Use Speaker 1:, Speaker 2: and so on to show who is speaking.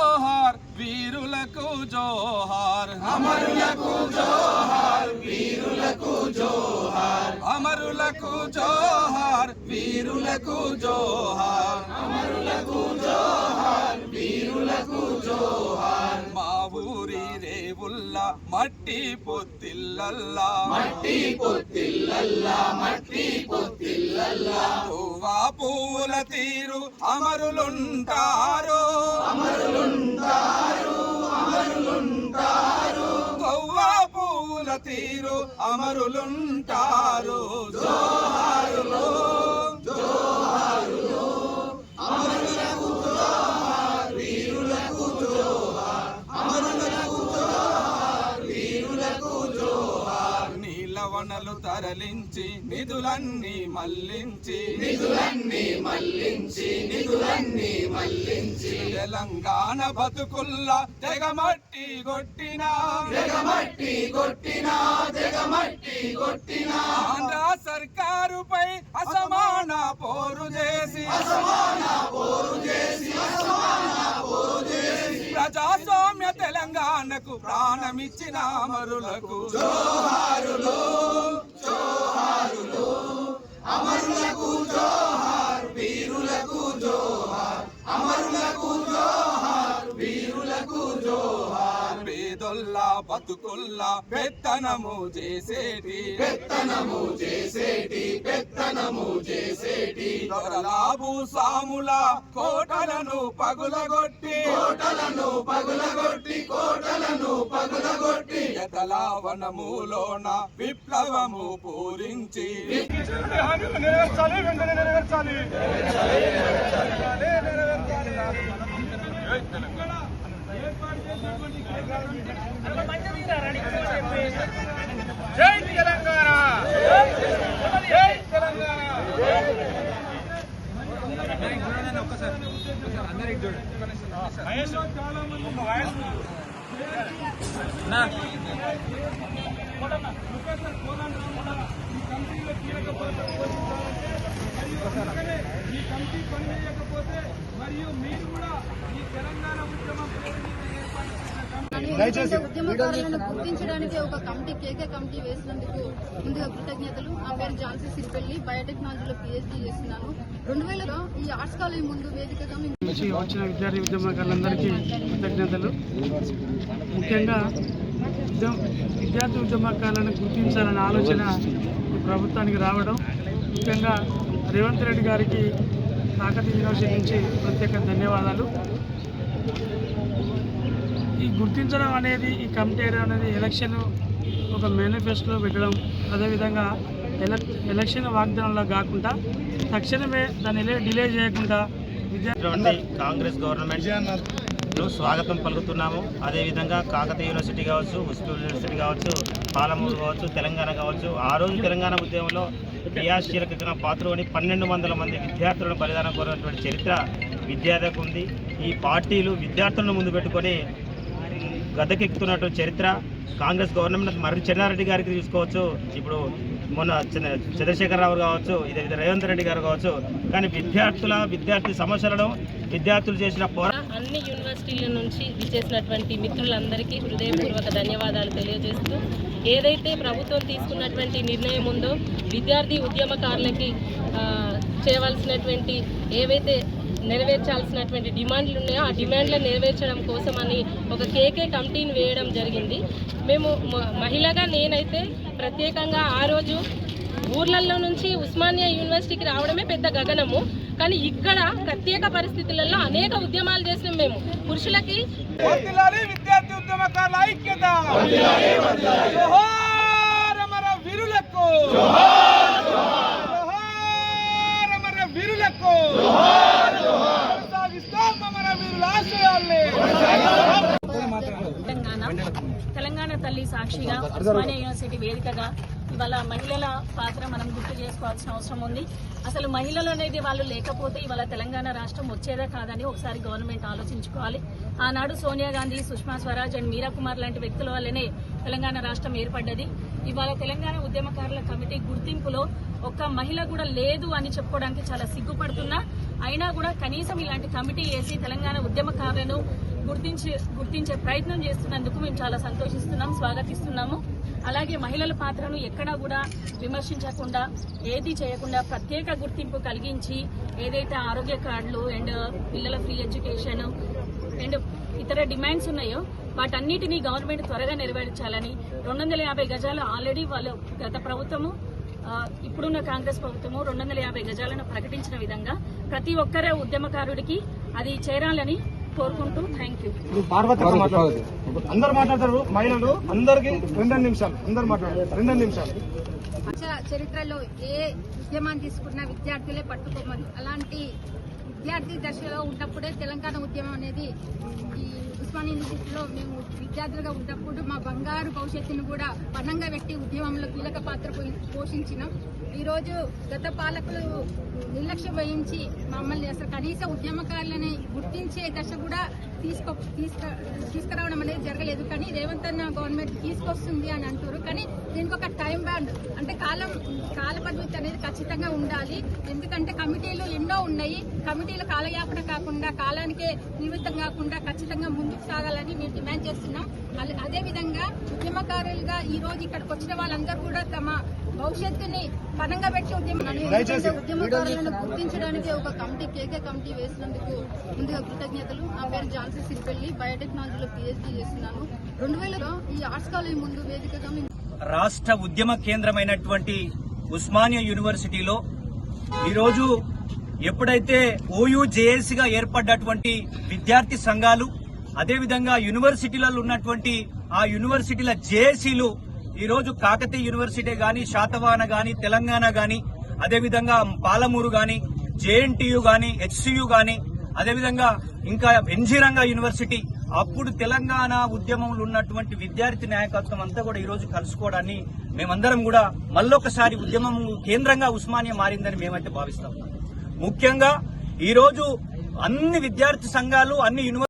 Speaker 1: జోహార్ వీరులకు జోహార్ అమరులకు జోహార్ వీరులకు జోహార్ అమరులకు జోహార్ వీరులకు జోహార్ అమరులకు జోహార్ వీరులకు జోహార్ మా ఊరి రేవుల్లా మట్టి పొత్తిల్లల్లా మట్టి పొత్తిల్లల్లా మట్టి పొత్తిల్లల్లా పువ్వా పూల తీరు అమరులుంటారు అమరులుంటారు అమరులుంటారు పువ్వా పూల తీరు అమరులుంటారు జోహారులు జోహారులు అమరులకు జోహార్ వీరులకు జోహార్ అమరులకు జోహార్ వీరులకు జోహార్ నీలవనలు తరలించి నిధులన్నీ మళ్లించి నిధులన్నీ మళ్లించి నిధులన్నీ మళ్లించి తెలంగాణ బతుకుల్లా తెగమట్టి కొట్టినా తెగమట్టి కొట్టినా తెగమట్టి కొట్టినా ఆంధ్ర సర్కారుపై అసమాన పోరు చేసి అసమాన పోరు చేసి అసమాన పోరు చేసి ప్రజాస్వామ్య తెలంగాణకు ప్రాణమిచ్చిన అమరులకు జోహారులు జోహారులు అమరులకు జోహార్ వీరులకు జోహార్ అమరులకు జోహార్ వీరులకు జోహార్ పేదొల్లా బతుకుల్లా పెత్తనము చేసేటి పెత్తనము చేసేటి పెత్తనము చేసేటి దొరలాబు సాముల కోటలను పగులగొట్టి కోటలను పగులగొట్టి కోటలను పగులగొట్టి ఎతలావనములోన విప్లవము పూరించి నెరవేర్చాలి వెంటనే నెరవేర్చాలి జై తెలంగాణ జై తెలంగాణ ఒక్కసారి అందరికి చూడండి చాలా మంది ఈ కమిటీ పనిచేయకపోతే మరియు మీరు కూడా ఈ తెలంగాణ ఉద్యమం
Speaker 2: ఉద్యమకారులను గుర్తించడానికి ఒక కమిటీ కేకే కమిటీ వేసినందుకు ముందుగా కృతజ్ఞతలు. నా పేరు ఝాన్సీ సిరిపల్లి, బయోటెక్నాలజీలో PhD చేస్తున్నాను. 2000లో ఈ ఆర్ట్స్ కాలేజ్ ముందు వేదికగా
Speaker 3: వచ్చిన విద్యార్థి ఉద్యమకారులందరికీ కృతజ్ఞతలు. ముఖ్యంగా విద్యార్థి ఉద్యమకారులను గుర్తించాలనే ఆలోచన ప్రభుత్వానికి రావడం, ముఖ్యంగా రేవంత్ రెడ్డి గారికి కాకతీయ యూనివర్సిటీ నుంచి ప్రత్యేక ధన్యవాదాలు. ఈ గుర్తించడం అనేది, ఈ కమిటీ అనేది ఎలక్షన్ ఒక మేనిఫెస్టోలో పెట్టడం, అదేవిధంగా ఎలక్షన్ వాగ్దానంలో కాకుండా తక్షణమే దాన్ని డిలే చేయకుండా
Speaker 4: కాంగ్రెస్ గవర్నమెంట్ స్వాగతం పలుకుతున్నాము. అదేవిధంగా కాకతీయ యూనివర్సిటీ కావచ్చు, ఉస్మానియా యూనివర్సిటీ కావచ్చు, పాలమూరు కావచ్చు, తెలంగాణ కావచ్చు, ఆ రోజు తెలంగాణ ఉద్యమంలో క్రియాశీలక పాత్రలోని 1200 మంది విద్యార్థులను బలిదానం కోరినటువంటి చరిత్ర విద్యార్థికి ఉంది. ఈ పార్టీలు విద్యార్థులను ముందు పెట్టుకొని గద్దెకెక్కుతున్నటువంటి చరిత్ర కాంగ్రెస్ గవర్నమెంట్. మరి చెన్నారెడ్డి గారికి తీసుకోవచ్చు, ఇప్పుడు మొన్న చంద్రశేఖరరావు కావచ్చు, ఇదే రేవంత్ రెడ్డి గారు కావచ్చు. కానీ విద్యార్థి సమస్యలను విద్యార్థులు చేసిన
Speaker 5: అన్ని యూనివర్సిటీల నుంచి విచ్చేసినటువంటి మిత్రులందరికీ హృదయపూర్వక ధన్యవాదాలు తెలియజేస్తూ, ఏదైతే ప్రభుత్వం తీసుకున్నటువంటి నిర్ణయం ఉందో విద్యార్థి ఉద్యమకారులకి చేయవలసినటువంటి ఏవైతే నెరవేర్చాల్సినటువంటి డిమాండ్లు ఉన్నాయో ఆ డిమాండ్లను నెరవేర్చడం కోసమని ఒక కేకే కమిటీని వేయడం జరిగింది. మేము మహిళగా నేనైతే ప్రత్యేకంగా ఆ రోజు ఊర్లలో నుంచి ఉస్మానియా యూనివర్సిటీకి రావడమే పెద్ద గగనము. కానీ ఇక్కడ ప్రత్యేక పరిస్థితులలో అనేక ఉద్యమాలు చేసినాం మేము. పురుషులకి
Speaker 1: విద్యార్థి ఉద్యమకారుల ఐక్యత, జోహార్ అమర వీరులకు, జోహార్ అమర వీరులకు, కొనసాగిస్తాం అమర వీరుల ఆశయాల్ని.
Speaker 5: తెలంగాణ తల్లి సాక్షిగా ఉస్మానియా యూనివర్సిటీ వేదికగా ఇవాళ మహిళల పాత్ర మనం గుర్తు చేసుకోవాల్సిన అవసరం ఉంది. అసలు మహిళలు అనేది వాళ్ళు లేకపోతే ఇవాళ తెలంగాణ రాష్ట్రం వచ్చేదా కాదని ఒకసారి గవర్నమెంట్ ఆలోచించుకోవాలి. ఆనాడు సోనియా గాంధీ, సుష్మా స్వరాజ్ అండ్ మీరా కుమార్ లాంటి వ్యక్తుల వల్లనే తెలంగాణ రాష్ట్రం ఏర్పడ్డది. ఇవాళ తెలంగాణ ఉద్యమకారుల కమిటీ గుర్తింపులో ఒక్క మహిళ కూడా లేదు అని చెప్పుకోవడానికి చాలా సిగ్గుపడుతున్నా, అయినా కూడా కనీసం ఇలాంటి కమిటీ వేసి తెలంగాణ ఉద్యమకారులను
Speaker 6: గుర్తించే ప్రయత్నం చేస్తున్నందుకు మేము చాలా సంతోషిస్తున్నాం, స్వాగతిస్తున్నాము. అలాగే మహిళల పాత్రను ఎక్కడా కూడా విమర్శించకుండా, ఏది చేయకుండా ప్రత్యేక గుర్తింపు కలిగించి ఏదైతే ఆరోగ్య కార్డులు అండ్ పిల్లల ఫ్రీ ఎడ్యుకేషన్ అండ్ ఇతర డిమాండ్స్ ఉన్నాయో వాటన్నిటినీ గవర్నమెంట్ త్వరగా నెరవేర్చాలని 250 గజాలు ఆల్రెడీ వాళ్ళు గత ప్రభుత్వము ఇప్పుడున్న కాంగ్రెస్ ప్రభుత్వము 250 గజాలను ప్రకటించిన విధంగా ప్రతి ఒక్కరే ఉద్యమకారుడికి అది చేరాలని కోరుకుంటూ థ్యాంక్ యూ.
Speaker 1: అందరు మాట్లాడతారు, మహిళలు అందరికి 2 నిమిషాలు, అందరు మాట్లాడతారు 2 నిమిషాలు.
Speaker 2: చరిత్రలో ఏ ఉద్యమాన్ని తీసుకున్న విద్యార్థులే పట్టుకోమని, అలాంటి విద్యార్థి దశలో ఉన్నప్పుడే తెలంగాణ ఉద్యమం అనేది ఈ ఉస్మానియా యూనివర్సిటీలో మేము విద్యార్థులుగా ఉన్నప్పుడు మా బంగారు భవిష్యత్తును కూడా పణంగా పెట్టి ఉద్యమంలో కీలక పాత్ర పోషించినాం. ఈరోజు గత పాలకులు నిర్లక్ష్యం వహించి మమ్మల్ని అసలు కనీస ఉద్యమకారులని గుర్తించే దశ కూడా తీసుకురావడం అనేది జరగలేదు. కానీ రేవంత్ అన్న గవర్నమెంట్ తీసుకొస్తుంది అని అంటారు. కానీ దీనికి ఒక టైం బ్యాండ్ అంటే కాల పరిమితి అనేది ఖచ్చితంగా ఉండాలి. ఎందుకంటే కమిటీలు ఎన్నో ఉన్నాయి. కమిటీలు కాలయాపన కాకుండా, కాలానికే నిమిత్తం కాకుండా ఖచ్చితంగా ముందుకు సాగాలని మేము డిమాండ్ చేస్తున్నాం. అదేవిధంగా ఉద్యమకారులుగా ఈ రోజు ఇక్కడికి వచ్చిన వాళ్ళందరూ కూడా తమ భవిష్యత్తుని పనంగా పెట్టి ఉద్యమకారులను గుర్తించడానికి ఒక కమిటీ కేకే కమిటీ వేసినందుకు ముందుగా కృతజ్ఞతలు. నా పేరు ఝాన్సీ సిరిపల్లి, బయోటెక్నాలజీలో PhD చేస్తున్నాను. 2000లో ఈ ఆర్ట్స్ కాలేజ్ ముందు వేదికగా
Speaker 7: రాష్ట్ర ఉద్యమ కేంద్రమైనటువంటి ఉస్మానియా యూనివర్సిటీలో ఈరోజు ఎప్పుడైతే OUJS గా ఏర్పడ్డటువంటి విద్యార్థి సంఘాలు, అదేవిధంగా యూనివర్సిటీలలో ఉన్నటువంటి ఆ యూనివర్సిటీల జేఏసీలు ఈరోజు కాకతీయ యూనివర్సిటీ గాని, శాతవాహన గాని, తెలంగాణ గాని, అదేవిధంగా పాలమూరు గాని, JNTU గాని, HCU గాని, అదేవిధంగా ఇంకా NG రంగా యూనివర్సిటీ, అప్పుడు తెలంగాణ ఉద్యమంలో ఉన్నటువంటి విద్యార్థి నాయకత్వం అంతా కూడా ఈ రోజు కలుసుకోవడాన్ని మేమందరం కూడా మళ్ళొకసారి ఉద్యమం కేంద్రంగా ఉస్మానియా మారిందని మేమైతే భావిస్తాం. ముఖ్యంగా ఈ రోజు అన్ని విద్యార్థి సంఘాలు, అన్ని